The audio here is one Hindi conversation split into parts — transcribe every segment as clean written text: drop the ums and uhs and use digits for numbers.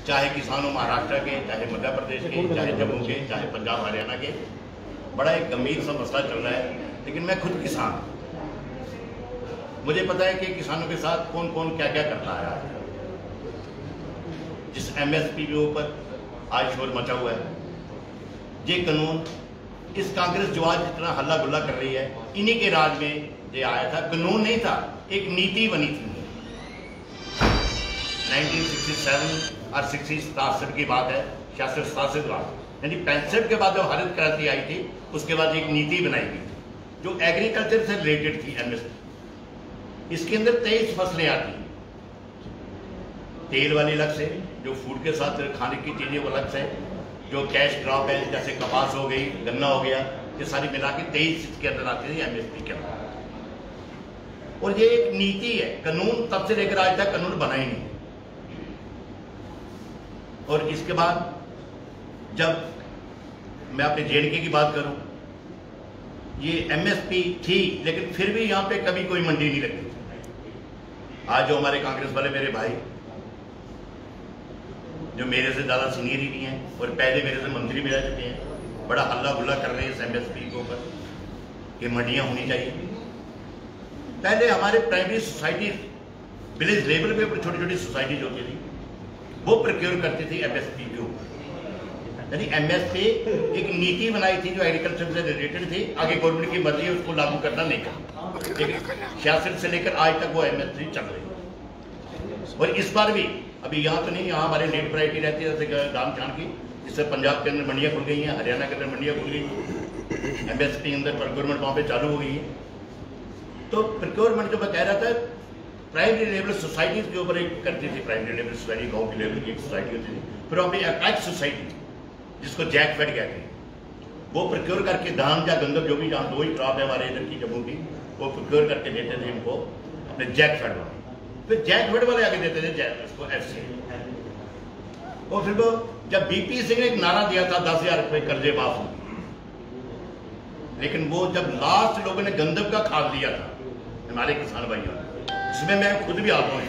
चाहे किसानों महाराष्ट्र के, चाहे मध्य प्रदेश के, चाहे जम्मू के, चाहे पंजाब हरियाणा के, बड़ा एक गंभीर सा मसला चल रहा है। लेकिन मैं खुद किसान हूं, मुझे पता है कि किसानों के साथ कौन कौन क्या क्या करता है। जिस MSP के ऊपर आज शोर मचा हुआ है, ये कानून, इस कांग्रेस जो आज इतना हल्ला गुल्ला कर रही है, इन्हीं के राज में ये आया था। कानून नहीं था, एक नीति बनी थी 1967 और 67 की बात है, 66-67 बात, यानी 65 के बाद जब हरित क्रांति आई थी, उसके बाद एक नीति बनाई गई थी जो एग्रीकल्चर से रिलेटेड थी। MSP, इसके अंदर 23 फसलें आती हैं, तेल वाली अलग से, जो फूड के साथ खाने की चीजें वो अलग से, जो कैश क्रॉप है जैसे कपास हो गई, गन्ना हो गया, ये सारी मिला के 23 के अंदर आती है MSP के अंदर। और ये एक नीति है, कानून तब से लेकर आज तक कानून बना ही नहीं। और इसके बाद जब मैं अपने JNK की बात करूं, ये MSP थी, लेकिन फिर भी यहां पे कभी कोई मंडी नहीं लगती। आज जो हमारे कांग्रेस वाले मेरे भाई, जो मेरे से ज्यादा सीनियर ही नहीं है और पहले मेरे से मंत्री भी रह चुके हैं, बड़ा हल्ला गुल्ला कर रहे हैं इस MSP के ऊपर कि मंडियां होनी चाहिए। पहले हमारे प्राइमरी सोसाइटी, विलेज लेवल पे छोटी छोटी सोसाइटी जो होती थी, वो प्रोक्योर करती थी MSP के ऊपर। यानी MSP एक नीति बनाई थी जो एग्रीकल्चर से रिलेटेड थी, आगे गवर्नमेंट की मर्जी है उसको लागू करना नहीं था। लेकिन 66 से लेकर आज तक वो MSP चल रही है। और इस बार भी, अभी यहाँ तो नहीं, यहाँ हमारे लेट प्रायोरिटी रहती है, जैसे गांव छान की, जिससे पंजाब के अंदर मंडियाँ खुल गई हैं, हरियाणा के अंदर मंडियाँ खुल गई, MSP के अंदर प्रोक्योरमेंट वहाँ पे चालू हो गई है। तो प्रोक्योरमेंट जो मैं कह रहा था, प्राइमरी लेवल सोसाइटीज के ऊपर एक करती थी, प्राइमरी लेवल सोसाइटी, गाँव की लेवल की एक सोसाइटी होती थी, फिर अपनी अटैच सोसाइटी जिसको जैकफेड कहते हैं, वो प्रोक्योर करके धान या गंदम जो भी, जहाँ 2 ही क्रॉप है हमारे इधर की जम्मू की, वो प्रोक्योर करके देते थे इनको अपने जैकफेड वाले, फिर जैकफेड वाले आगे देते थे उसको FC। और फिर वो जब BP सिंह ने एक नारा दिया था 10,000 रुपए कर्जे माफ हो, लेकिन वो जब लास्ट लोगों ने गंदम का खाद लिया था हमारे किसान भाइयों ने, जिसमें मैं खुद भी आता हूँ,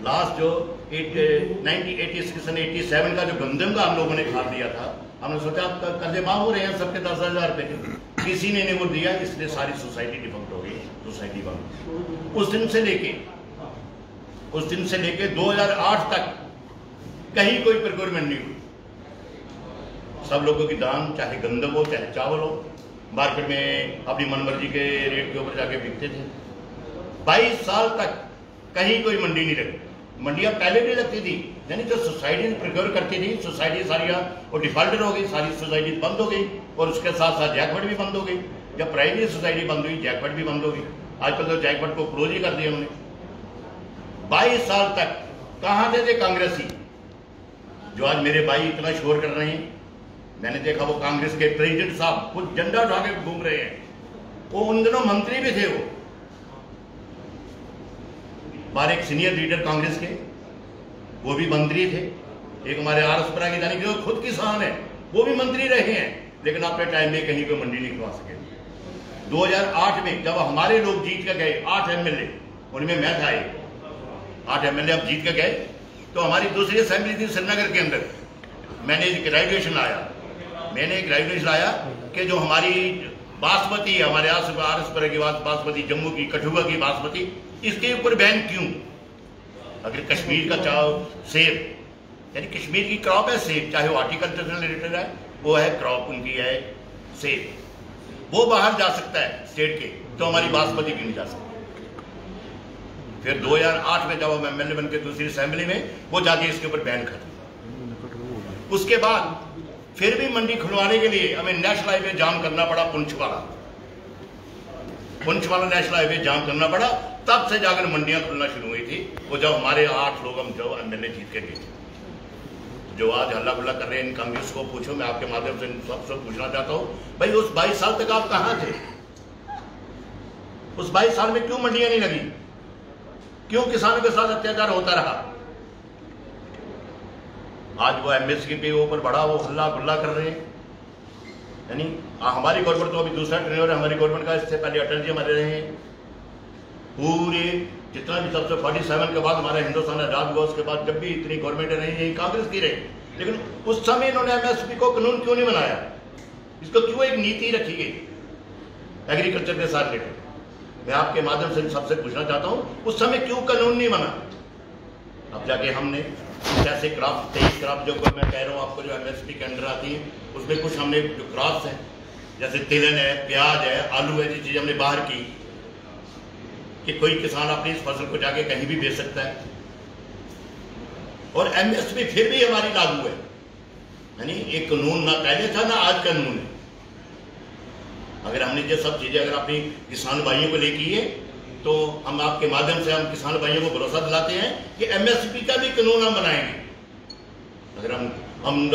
लास्ट जो 1986-87 का जो गंदम का हम लोगों ने खाद दिया था, हमने सोचा कर्जे माफ हो रहे हैं सबके 10,000 रुपए के, किसी ने नहीं वो दिया, इसलिए सारी सोसाइटी डिफॉल्ट हो गई, सोसाइटी बंद। उस दिन से लेके 2008 तक कहीं कोई प्रोक्योरमेंट नहीं हुई। सब लोगों की दाम, चाहे गंदम हो चाहे चावल हो, मार्केट में अपनी मनमर्जी के रेट के ऊपर जाके बिकते थे। 22 साल तक कहीं कोई मंडी नहीं लगी। मंडियां पहले भी लगती थी, यानी जो सोसाइटी प्रोक्योर करती थी, सोसाइटी सारी वो डिफॉल्टर हो गई, सारी सोसाइटी बंद हो गई, और उसके साथ साथ जैकफेड भी बंद हो गई। जब प्राइमरी सोसाइटी बंद हुई, जैकफेड भी बंद हो गई। आजकल तो जैकफेड को क्लोज ही कर दिया उन्होंने। 22 साल तक कहां थे कांग्रेसी जो आज मेरे भाई इतना शोर कर रहे हैं? मैंने देखा वो कांग्रेस के प्रेसिडेंट साहब खुद झंडा उठा के घूम रहे हैं, वो उन दिनों मंत्री भी थे। वो हमारे एक सीनियर लीडर कांग्रेस के, वो भी मंत्री थे। एक हमारे RS परागी जानी जो खुद किसान है, वो भी मंत्री रहे हैं, लेकिन अपने टाइम में कहीं कोई मंडी नहीं खुलवा सके। 2008 में जब हमारे लोग जीत के गए 8 MLA, उनमें मैं था, 8 MLA अब जीत के गए, तो हमारी दूसरी असेंबली थी श्रीनगर के अंदर। मैंने एक ग्रेजुएशन लाया कि जो हमारी बासमती है, हमारे RS परागी बासमती, जम्मू की कठुआ की बासमती, इसके ऊपर बैन क्यों? अगर कश्मीर का चाव सेब, यानी कश्मीर की क्रॉप है सेब, चाहे वो हॉर्टिकल्चर से रिलेटेड है, वो है क्रॉप उनकी है सेब, वो बाहर जा सकता है स्टेट के, तो हमारी बासमती क्यों नहीं जा सकती? फिर 2008 में जब हम MLA बन के दूसरी असेंबली में, वो जाके इसके ऊपर बैन कर दिया। उसके बाद फिर भी मंडी खुलवाने के लिए हमें नेशनल हाईवे जाम करना पड़ा, पुंछ वाला नेशनल हाईवे जाम करना पड़ा। तब से जाकर मंडियां खुलना शुरू हुई थी। वो जब हमारे 8 लोग हम जो MLA जीत के गए, जो आज हल्ला गुल्ला कर रहे हैं, इन कांग्रेस को पूछो, मैं आपके माध्यम से सबसे पूछना चाहता हूं, भाई उस 22 साल तक आप कहां थे? उस 22 साल में क्यों मंडियां नहीं लगी? क्यों किसानों के साथ अत्याचार होता रहा? आज वो MSP के ऊपर बड़ा वो हल्ला गुल्ला कर रहे हैं। यानी हमारी गवर्नमेंट तो अभी दूसरा टेन्योर है हमारी गवर्नमेंट का, इससे पहले अटल जी हमारे रहे हैं। पूरे जितना भी सबसे 47 के बाद हमारा हिंदुस्तान आजाद हुआ उसके बाद जब भी इतनी गवर्नमेंट रही यही कांग्रेस की रही, लेकिन उस समय इन्होंने एमएसपी को कानून क्यों नहीं बनाया? इसको क्यों एक नीति रखी गई एग्रीकल्चर के साथ रिलेटेड? मैं आपके माध्यम से सबसे पूछना चाहता हूं उस समय क्यों कानून नहीं बना? अब जाके हमने जैसे क्रॉप 23 क्रॉप जो मैं कह रहा हूँ आपको जो एमएसपी के अंडर आती है उसमें कुछ हमने जो क्रॉप्स हैं जैसे तिलहन है, प्याज है, आलू है, जो चीज हमने बाहर की कि कोई किसान अपनी इस फसल को जाके कहीं भी बेच सकता है और एमएसपी फिर भी हमारी लागू है। यानी एक कानून ना पहले था ना आज कानून है। अगर हमने ये सब चीजें अगर अपनी किसान भाइयों को लेके है तो हम आपके माध्यम से हम किसान भाइयों को भरोसा दिलाते हैं कि एमएसपी का भी कानून हम बनाएंगे। अगर हम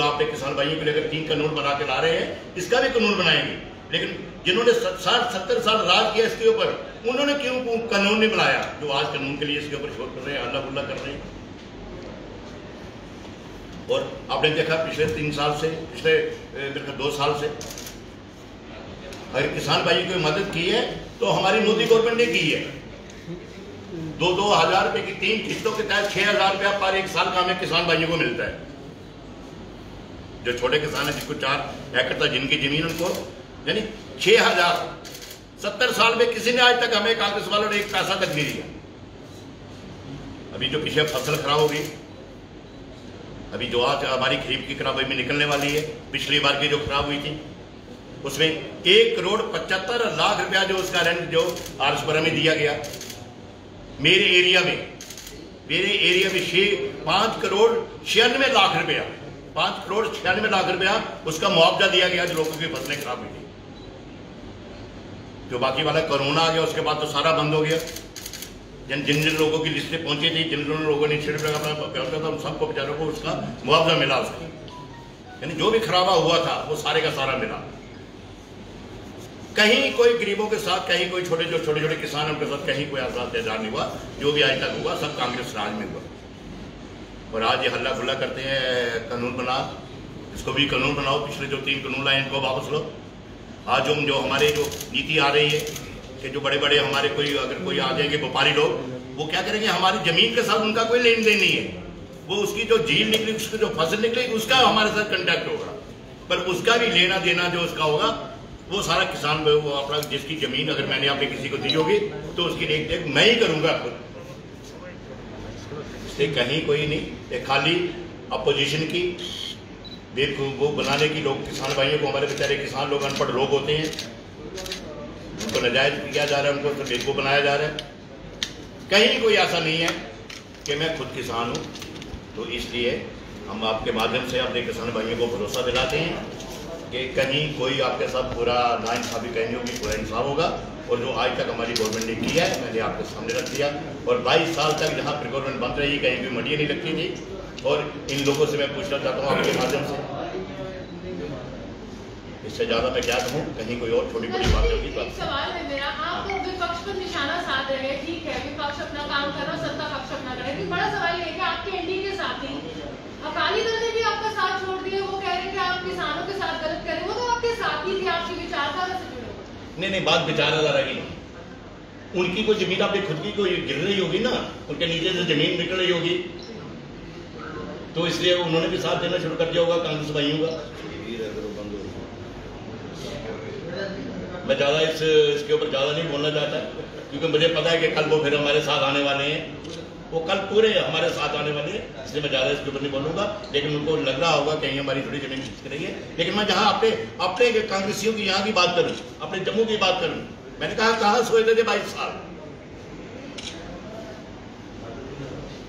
अपने किसान भाइयों को लेकर 3 कानून बना के ला रहे हैं, इसका भी कानून बनाएंगे। लेकिन जिन्होंने 60-70 साल राज किया इसके ऊपर, उन्होंने क्यों कानून नहीं बनाया जो आज कानून के लिए इसके ऊपर शोर कर रहे हैं, हल्ला गुल्ला कर रहे हैं? और आपने देखा पिछले 3 साल से, पिछले 2 साल से अगर किसान भाइयों की मदद की है तो हमारी मोदी गवर्नमेंट ने की है। 2-2 हजार रुपए की 3 किस्तों के तहत 6,000 रुपया पर एक साल का हमें किसान भाइयों को मिलता है। जो छोटे किसान है जिसको 4 एकड़ तक जिनकी जमीन उनको यानी 6,000 70 साल में किसी ने आज तक हमें कांग्रेस वालों ने एक पैसा तक नहीं दिया। अभी जो पीछे फसल खराब होगी, अभी जो आज हमारी खरीफ की खराब में निकलने वाली है, पिछली बार की जो खराब हुई थी उसमें 1,75,00,000 रुपया जो उसका रेंट जो आरसपुरा में दिया गया। मेरे एरिया में 5,96,00,000 रुपया 5,96,00,000 रुपया उसका मुआवजा दिया गया जो लोगों की फसलें खराब हुई थी। जो बाकी वाला कोरोना आ गया उसके बाद तो सारा बंद हो गया। जिन जिन लोगों की लिस्टें पहुंची थी, जिन लोगों ने था उन सबको बेचारों को उसका मुआवजा मिला। उसका यानी जो भी खराबा हुआ था वो सारे का सारा मिला। कहीं कोई गरीबों के साथ, कहीं कोई छोटे छोटे किसान उनके साथ कहीं कोई आजाद अत्याचार नहीं हुआ। जो भी आज तक हुआ सब कांग्रेस राज में हुआ। और आज ये हल्ला गुल्ला करते हैं कानून बना, इसको भी कानून बनाओ, पिछले जो 3 कानून लाए इनको वापस लो। आज जो हमारे जो नीति आ रही है कि जो बड़े बड़े हमारे अगर कोई आ जाएंगे व्यापारी लोग, वो क्या करेंगे, हमारी जमीन के साथ उनका कोई लेन देन नहीं है। वो उसकी जो झील निकली, उसकी जो फसल निकली, उसका हमारे साथ कंटेक्ट होगा, पर उसका भी लेना देना जो उसका होगा वो सारा किसान वो अपना जिसकी जमीन अगर मैंने आपने किसी को दी होगी तो उसकी रेख देख मैं ही करूंगा खुद। इससे कहीं कोई नहीं, एक खाली अपोजिशन की वो बनाने की लोग किसान भाइयों को, हमारे बेचारे किसान लोग अनपढ़ लोग होते हैं, उनको नाजायज किया जा रहा है, उनको तो बेवकूफ बनाया जा रहा है। कहीं कोई ऐसा नहीं है कि मैं खुद किसान हूँ। तो इसलिए हम आपके माध्यम से अपने किसान भाइयों को भरोसा दिलाते हैं कि कहीं कोई आपके साथ पूरा नाइंसाफी कहीं होगी, पूरा इंसाफ होगा। और जो आज तक हमारी गवर्नमेंट ने किया है मैंने आपके सामने रख दिया। और 22 साल तक जहाँ पर गवर्नमेंट बंद रही, कहीं भी मंडियाँ नहीं लगती थी। और इन लोगों से मैं पूछना चाहता हूँ आपके माध्यम से, इससे ज्यादा मैं क्या कहूँ, कहीं कोई और छोटी बड़ी बात होगी। एक सवाल है मेरा, आप विपक्ष पर निशाना साध रहे हैं, ठीक है, विपक्ष अपना काम कर रहा है, सत्ता पक्ष अपना कर रहा है, बड़ा सवाल ये है कि आपके एनडीए के साथी अकाली दल ने भी आपका साथ छोड़ दिया। वो कह रहे हैं कि आप किसानों के साथ गलत कर रहे हैं। वो तो आपके साथी थे, आपकी विचारधारा से जुड़े। नहीं, बात विचारधारा की नहीं, उनकी कोई जमीन आपकी खुद की कोई गिर रही होगी ना, उनके नीचे से जमीन निकल रही होगी, तो इसलिए उन्होंने भी साथ देना शुरू कर दिया होगा कांग्रेस भाइयों का। मैं ज्यादा इसके ऊपर ज्यादा नहीं बोलना चाहता, क्योंकि मुझे पता है कि कल वो फिर हमारे साथ आने वाले हैं, वो कल पूरे हमारे साथ आने वाले हैं, इसलिए मैं ज्यादा इसके ऊपर नहीं बोलूंगा। लेकिन उनको लग रहा होगा कहीं हमारी थोड़ी जमीन खिसक रही है। लेकिन मैं जहां अपने कांग्रेसियों की यहाँ की बात करूं, अपने जम्मू की बात करूं, मैंने कहा सोए थे 22 साल।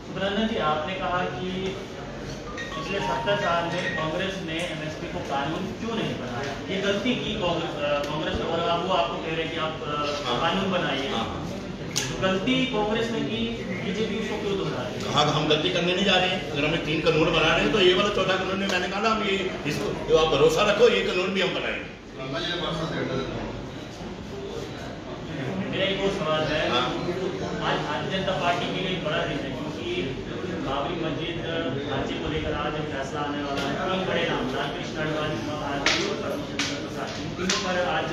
सुब्रह्मण्यम जी, आपने कहा कि पिछले 70 साल में कांग्रेस ने एमएसपी को कानून क्यों नहीं बनाया, ये गलती की कांग्रेस और अब वो आपको कह रहे हैं कि आप कानून बनाइए। तो गलती कांग्रेस ने की, बीजेपी उसको क्यों दोहरा रही है? हाँ, हम गलती करने नहीं जा रहे हैं। अगर हमें 3 कानून बना रहे हैं तो ये वाला 4था कानून में मैंने कहा ना, हम ये इसको आप भरोसा रखो, ये कानून भी हम बनाएंगे। मेरा एक और सवाल है, आज भारतीय जनता पार्टी के लिए बड़ा दिन है, क्योंकि बाबरी मस्जिद राज्य को लेकर आज फैसला आने वाला है। 3 बड़े नाम, कृष्ण तीनों पर आज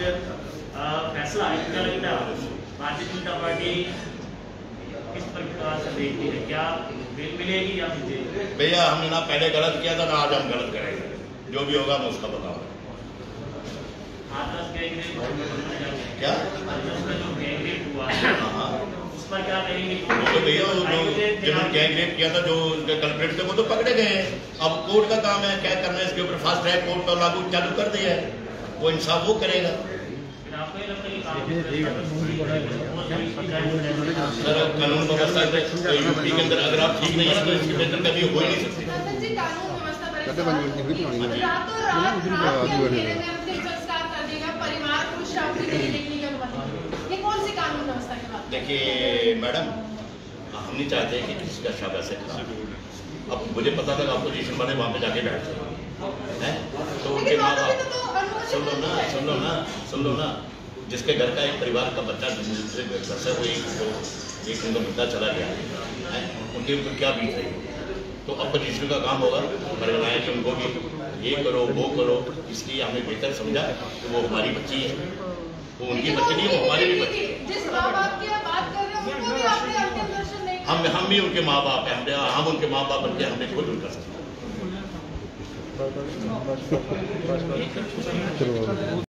फैसला है। क्या लगता है भारतीय जनता पार्टी किस प्रकार से देखती है, क्या बेल मिलेगी या फिर जेल? भैया हमने ना पहले गलत किया था ना आज हम गलत करेंगे, जो भी होगा मैं उसका बताऊंगा। हाथरस गैंग रेप क्या जो गैंग रेप हुआ हाँ उस पर क्या कहेंगे? तो भैया जिन्होंने गैंग रेप किया था, जो उनके कल्प्रेट थे, वो तो पकड़े गए हैं। अब कोर्ट का काम है क्या करना है इसके ऊपर। फास्ट ट्रैक कोर्ट का लागू चालू कर दिया है, वो इंसाफ वो करेगा। आपको ये लगता है कि सर कानून व्यवस्था यूपी के अंदर अगर आप ठीक नहीं है तो इसकी बेहतर कभी हो ही नहीं सकती। कानून व्यवस्था रातों रात अपने संस्कार कर देगा, परिवार को शादी नहीं देखने की अनुमति, ये कौन सी कानून व्यवस्था की बात? देखिए मैडम, हम नहीं चाहते कि किसी का शव ऐसे खराब। अब मुझे पता था अपोजिशन वाले वहाँ पे जाके बैठते हैं, तो उनके माँ बाप सुन लो ना, जिसके घर का एक परिवार का बच्चा दूसरे घर से वो एक उनका मुद्दा चला गया है, उनके ऊपर क्या बीत रही। तो अपोजिशन का काम होगा करवाएं कि उनको भी ये करो वो करो, इसलिए हमने बेहतर समझा कि वो हमारी बच्ची है, वो उनकी बच्ची नहीं, वो हमारी भी बच्ची है। जिस माँ बाप की आप बात कर रहे हैं उनको भी आपने अंतिम दर्शन नहीं, हम भी उनके माँ बाप हैं, हम उनके माँ बाप बनते हमने खुद उनका चलो